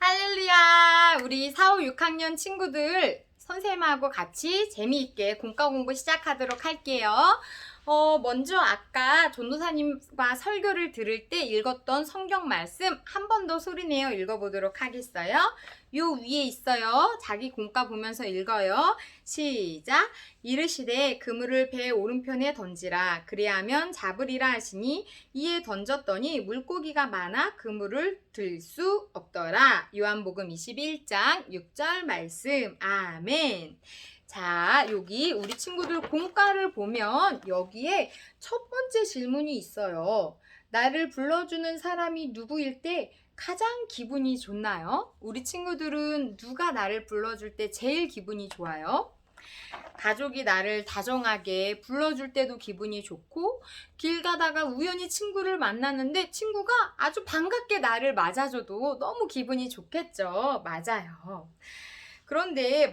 할렐루야! 우리 4, 5, 6학년 친구들 선생님하고 같이 재미있게 공과 공부 시작하도록 할게요. 먼저 아까 전도사님과 설교를 들을 때 읽었던 성경 말씀 한 번 더 소리내어 읽어보도록 하겠어요. 요 위에 있어요. 자기 공과 보면서 읽어요. 시작! 이르시되 그물을 배 오른편에 던지라. 그리하면 잡으리라 하시니 이에 던졌더니 물고기가 많아 그물을 들 수 없더라. 요한복음 21장 6절 말씀. 아멘. 자, 여기 우리 친구들 공과를 보면 여기에 첫 번째 질문이 있어요. 나를 불러주는 사람이 누구일 때 가장 기분이 좋나요? 우리 친구들은 누가 나를 불러줄 때 제일 기분이 좋아요? 가족이 나를 다정하게 불러줄 때도 기분이 좋고, 길 가다가 우연히 친구를 만났는데 친구가 아주 반갑게 나를 맞아줘도 너무 기분이 좋겠죠. 맞아요. 그런데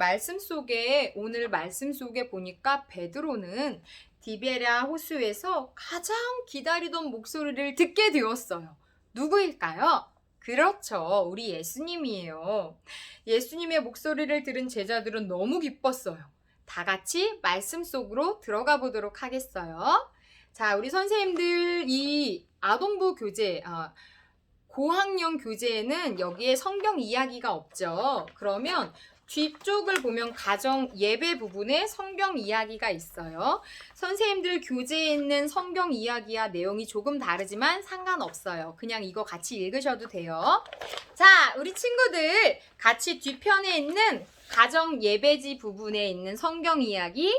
오늘 말씀 속에 보니까 베드로는 디베랴 호수에서 가장 기다리던 목소리를 듣게 되었어요. 누구일까요? 그렇죠. 우리 예수님이에요. 예수님의 목소리를 들은 제자들은 너무 기뻤어요. 다 같이 말씀 속으로 들어가 보도록 하겠어요. 자, 우리 선생님들 이 아동부 교재, 고학년 교재에는 여기에 성경 이야기가 없죠. 그러면 뒤쪽을 보면 가정 예배 부분에 성경 이야기가 있어요. 선생님들 교재에 있는 성경 이야기와 내용이 조금 다르지만 상관없어요. 그냥 이거 같이 읽으셔도 돼요. 자, 우리 친구들 같이 뒤편에 있는 가정 예배지 부분에 있는 성경 이야기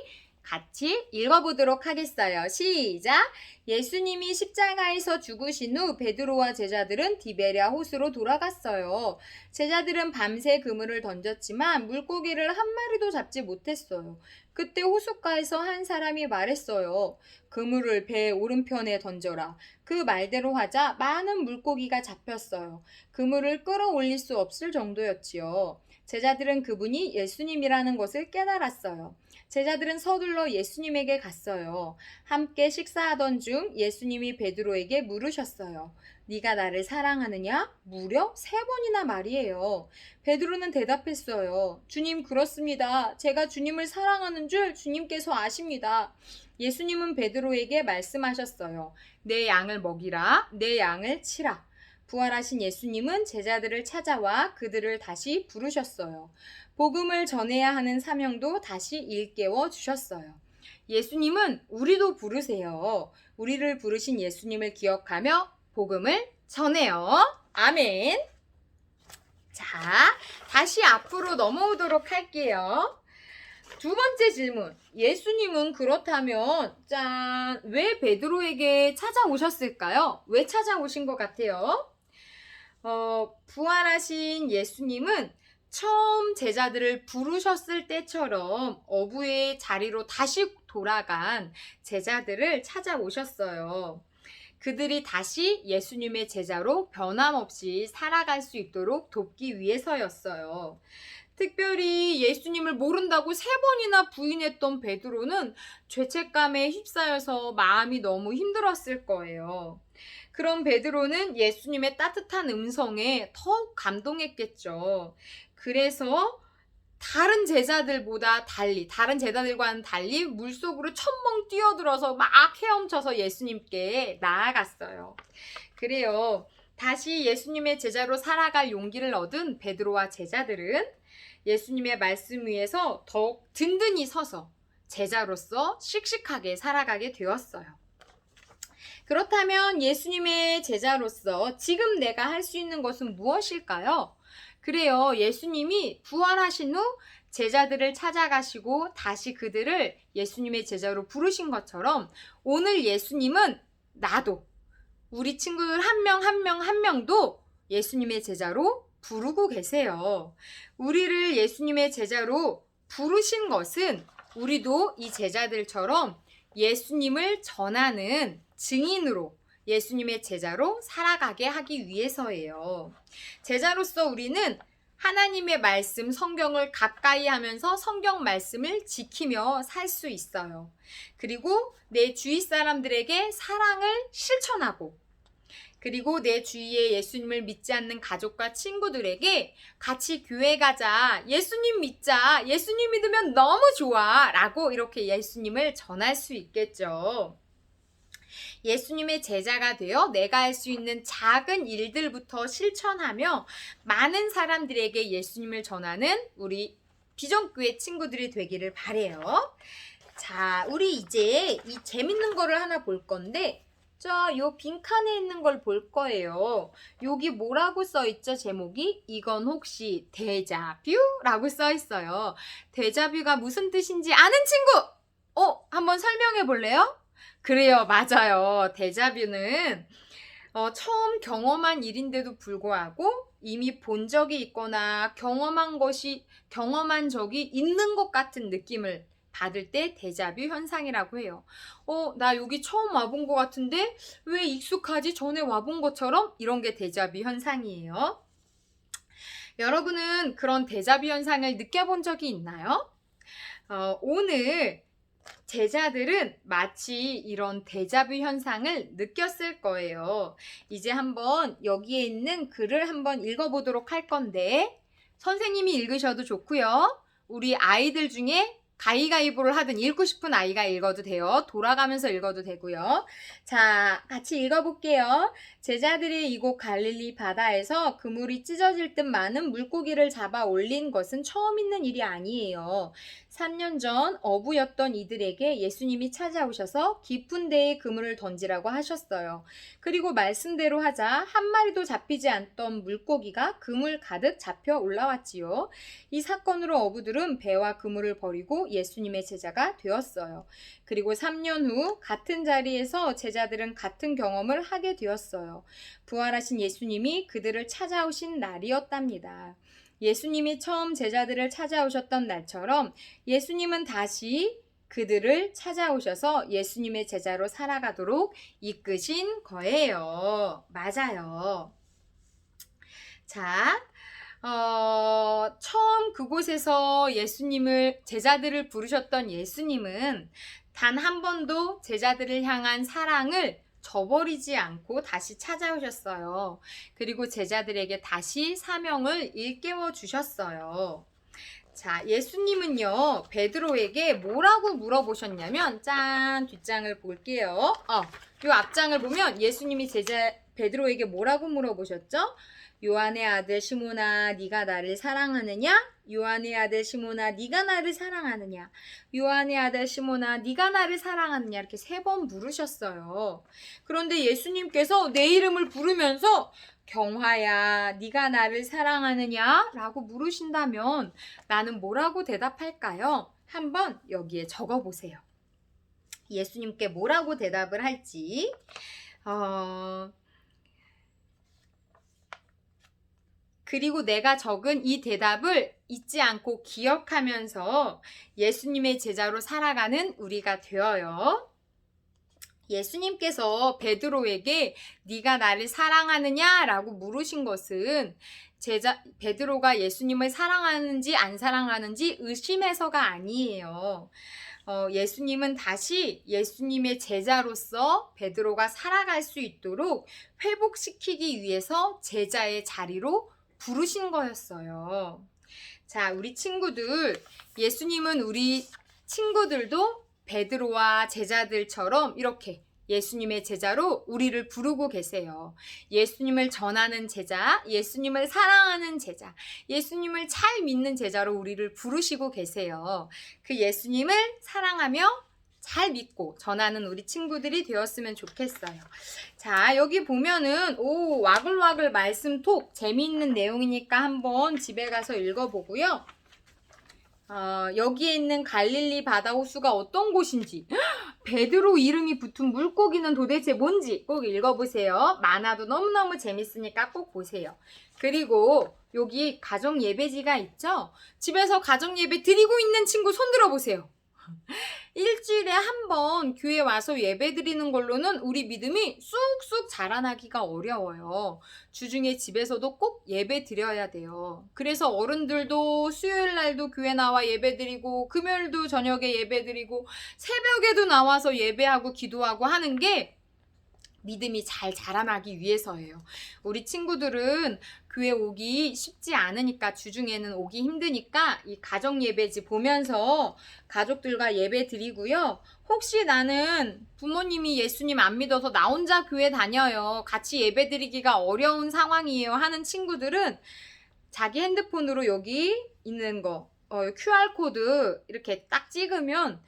같이 읽어보도록 하겠어요. 시작! 예수님이 십자가에서 죽으신 후 베드로와 제자들은 디베랴 호수로 돌아갔어요. 제자들은 밤새 그물을 던졌지만 물고기를 한 마리도 잡지 못했어요. 그때 호숫가에서 한 사람이 말했어요. 그물을 배 오른편에 던져라. 그 말대로 하자 많은 물고기가 잡혔어요. 그물을 끌어올릴 수 없을 정도였지요. 제자들은 그분이 예수님이라는 것을 깨달았어요. 제자들은 서둘러 예수님에게 갔어요. 함께 식사하던 중 예수님이 베드로에게 물으셨어요. 네가 나를 사랑하느냐? 무려 3번이나 말이에요. 베드로는 대답했어요. 주님, 그렇습니다. 제가 주님을 사랑하는 줄 주님께서 아십니다. 예수님은 베드로에게 말씀하셨어요. 내 양을 먹이라, 내 양을 치라. 부활하신 예수님은 제자들을 찾아와 그들을 다시 부르셨어요. 복음을 전해야 하는 사명도 다시 일깨워 주셨어요. 예수님은 우리도 부르세요. 우리를 부르신 예수님을 기억하며 복음을 전해요. 아멘. 자, 다시 앞으로 넘어오도록 할게요. 두 번째 질문. 예수님은 그렇다면 왜 베드로에게 찾아오셨을까요? 왜 찾아오신 것 같아요? 부활하신 예수님은 처음 제자들을 부르셨을 때처럼 어부의 자리로 다시 돌아간 제자들을 찾아오셨어요. 그들이 다시 예수님의 제자로 변함없이 살아갈 수 있도록 돕기 위해서였어요. 특별히 예수님을 모른다고 3번이나 부인했던 베드로는 죄책감에 휩싸여서 마음이 너무 힘들었을 거예요. 그럼 베드로는 예수님의 따뜻한 음성에 더욱 감동했겠죠. 그래서 다른 제자들과는 달리 물속으로 첨벙 뛰어들어서 막 헤엄쳐서 예수님께 나아갔어요. 그래요. 다시 예수님의 제자로 살아갈 용기를 얻은 베드로와 제자들은 예수님의 말씀 위에서 더욱 든든히 서서 제자로서 씩씩하게 살아가게 되었어요. 그렇다면 예수님의 제자로서 지금 내가 할 수 있는 것은 무엇일까요? 그래요. 예수님이 부활하신 후 제자들을 찾아가시고 다시 그들을 예수님의 제자로 부르신 것처럼 오늘 예수님은 나도 우리 친구들 한 명 명도 예수님의 제자로 부르고 계세요. 우리를 예수님의 제자로 부르신 것은 우리도 이 제자들처럼 예수님을 전하는 증인으로 예수님의 제자로 살아가게 하기 위해서예요. 제자로서 우리는 하나님의 말씀, 성경을 가까이 하면서 성경 말씀을 지키며 살 수 있어요. 그리고 내 주위 사람들에게 사랑을 실천하고 그리고 내 주위에 예수님을 믿지 않는 가족과 친구들에게 같이 교회 가자, 예수님 믿자, 예수님 믿으면 너무 좋아 라고 이렇게 예수님을 전할 수 있겠죠. 예수님의 제자가 되어 내가 할 수 있는 작은 일들부터 실천하며 많은 사람들에게 예수님을 전하는 우리 비전교회 친구들이 되기를 바래요. 자, 우리 이제 이 재밌는 거를 하나 볼 건데, 자, 요 빈칸에 있는 걸 볼 거예요. 여기 뭐라고 써 있죠, 제목이? 이건 혹시 데자뷰라고 써 있어요. 데자뷰가 무슨 뜻인지 아는 친구! 한번 설명해 볼래요? 그래요, 맞아요. 데자뷰는 처음 경험한 일인데도 불구하고 이미 본 적이 있거나 경험한 적이 있는 것 같은 느낌을 받을 때 데자뷰 현상이라고 해요. 나 여기 처음 와본 것 같은데 왜 익숙하지? 전에 와본 것처럼? 이런 게 데자뷰 현상이에요. 여러분은 그런 데자뷰 현상을 느껴본 적이 있나요? 오늘 제자들은 마치 이런 데자뷰 현상을 느꼈을 거예요. 이제 한번 여기에 있는 글을 한번 읽어보도록 할 건데, 선생님이 읽으셔도 좋고요. 우리 아이들 중에 가위가위보를 하든 읽고 싶은 아이가 읽어도 돼요. 돌아가면서 읽어도 되고요. 자, 같이 읽어볼게요. 제자들이 이곳 갈릴리 바다에서 그물이 찢어질 듯 많은 물고기를 잡아 올린 것은 처음 있는 일이 아니에요. 3년 전 어부였던 이들에게 예수님이 찾아오셔서 깊은 데에 그물을 던지라고 하셨어요. 그리고 말씀대로 하자 한 마리도 잡히지 않던 물고기가 그물 가득 잡혀 올라왔지요. 이 사건으로 어부들은 배와 그물을 버리고 예수님의 제자가 되었어요. 그리고 3년 후 같은 자리에서 제자들은 같은 경험을 하게 되었어요. 부활하신 예수님이 그들을 찾아오신 날이었답니다. 예수님이 처음 제자들을 찾아오셨던 날처럼 예수님은 다시 그들을 찾아오셔서 예수님의 제자로 살아가도록 이끄신 거예요. 맞아요. 자, 처음 그곳에서 제자들을 부르셨던 예수님은 단 한 번도 제자들을 향한 사랑을 저버리지 않고 다시 찾아오셨어요. 그리고 제자들에게 다시 사명을 일깨워 주셨어요. 자, 예수님은요, 베드로에게 뭐라고 물어보셨냐면, 짠, 뒷장을 볼게요. 요 앞장을 보면 예수님이 베드로에게 뭐라고 물어보셨죠? 요한의 아들 시몬아, 네가 나를 사랑하느냐? 요한의 아들 시몬아, 네가 나를 사랑하느냐? 요한의 아들 시몬아, 네가 나를 사랑하느냐? 이렇게 3번 물으셨어요. 그런데 예수님께서 내 이름을 부르면서 경화야, 네가 나를 사랑하느냐? 라고 물으신다면 나는 뭐라고 대답할까요? 한번 여기에 적어보세요. 예수님께 뭐라고 대답을 할지. 그리고 내가 적은 이 대답을 잊지 않고 기억하면서 예수님의 제자로 살아가는 우리가 되어요. 예수님께서 베드로에게 네가 나를 사랑하느냐? 라고 물으신 것은 베드로가 예수님을 사랑하는지 안 사랑하는지 의심해서가 아니에요. 예수님은 다시 예수님의 제자로서 베드로가 살아갈 수 있도록 회복시키기 위해서 제자의 자리로 부르신 거였어요. 자, 우리 친구들, 예수님은 우리 친구들도 베드로와 제자들처럼 이렇게 예수님의 제자로 우리를 부르고 계세요. 예수님을 전하는 제자, 예수님을 사랑하는 제자, 예수님을 잘 믿는 제자로 우리를 부르시고 계세요. 그 예수님을 사랑하며 잘 믿고 전하는 우리 친구들이 되었으면 좋겠어요. 자, 여기 보면은 와글와글 말씀 톡 재미있는 내용이니까 한번 집에 가서 읽어보고요. 여기에 있는 갈릴리 바다 호수가 어떤 곳인지, 베드로 이름이 붙은 물고기는 도대체 뭔지 꼭 읽어보세요. 만화도 너무너무 재밌으니까 꼭 보세요. 그리고 여기 가정 예배지가 있죠? 집에서 가정 예배 드리고 있는 친구 손 들어보세요. 일주일에 한 번 교회 와서 예배 드리는 걸로는 우리 믿음이 쑥쑥 자라나기가 어려워요. 주중에 집에서도 꼭 예배 드려야 돼요. 그래서 어른들도 수요일 날도 교회 나와 예배 드리고 금요일도 저녁에 예배 드리고 새벽에도 나와서 예배하고 기도하고 하는 게 믿음이 잘 자라나기 위해서예요. 우리 친구들은 교회 오기 쉽지 않으니까, 주중에는 오기 힘드니까 이 가정 예배지 보면서 가족들과 예배 드리고요. 혹시 나는 부모님이 예수님 안 믿어서 나 혼자 교회 다녀요, 같이 예배 드리기가 어려운 상황이에요 하는 친구들은 자기 핸드폰으로 여기 있는 거 QR코드 이렇게 딱 찍으면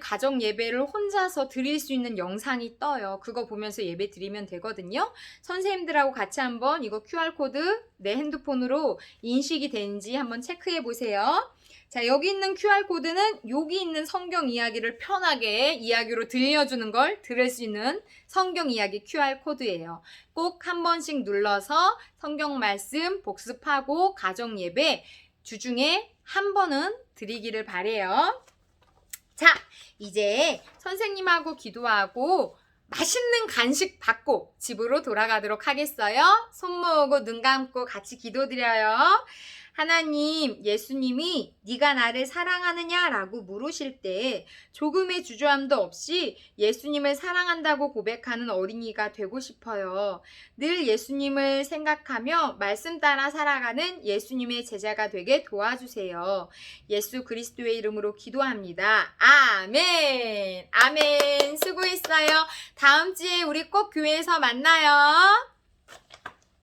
가정 예배를 혼자서 드릴 수 있는 영상이 떠요. 그거 보면서 예배 드리면 되거든요. 선생님들하고 같이 한번 이거 QR코드 내 핸드폰으로 인식이 되는지 한번 체크해 보세요. 자, 여기 있는 QR코드는 여기 있는 성경 이야기를 편하게 이야기로 들려주는 걸 들을 수 있는 성경 이야기 QR코드예요. 꼭 한 번씩 눌러서 성경 말씀 복습하고 가정 예배 주중에 한 번은 드리기를 바래요. 자, 이제 선생님하고 기도하고 맛있는 간식 받고 집으로 돌아가도록 하겠어요. 손 모으고 눈 감고 같이 기도드려요. 하나님, 예수님이 네가 나를 사랑하느냐라고 물으실 때 조금의 주저함도 없이 예수님을 사랑한다고 고백하는 어린이가 되고 싶어요. 늘 예수님을 생각하며 말씀 따라 살아가는 예수님의 제자가 되게 도와주세요. 예수 그리스도의 이름으로 기도합니다. 아멘. 아멘. 수고했어요. 다음 주에 우리 꼭 교회에서 만나요.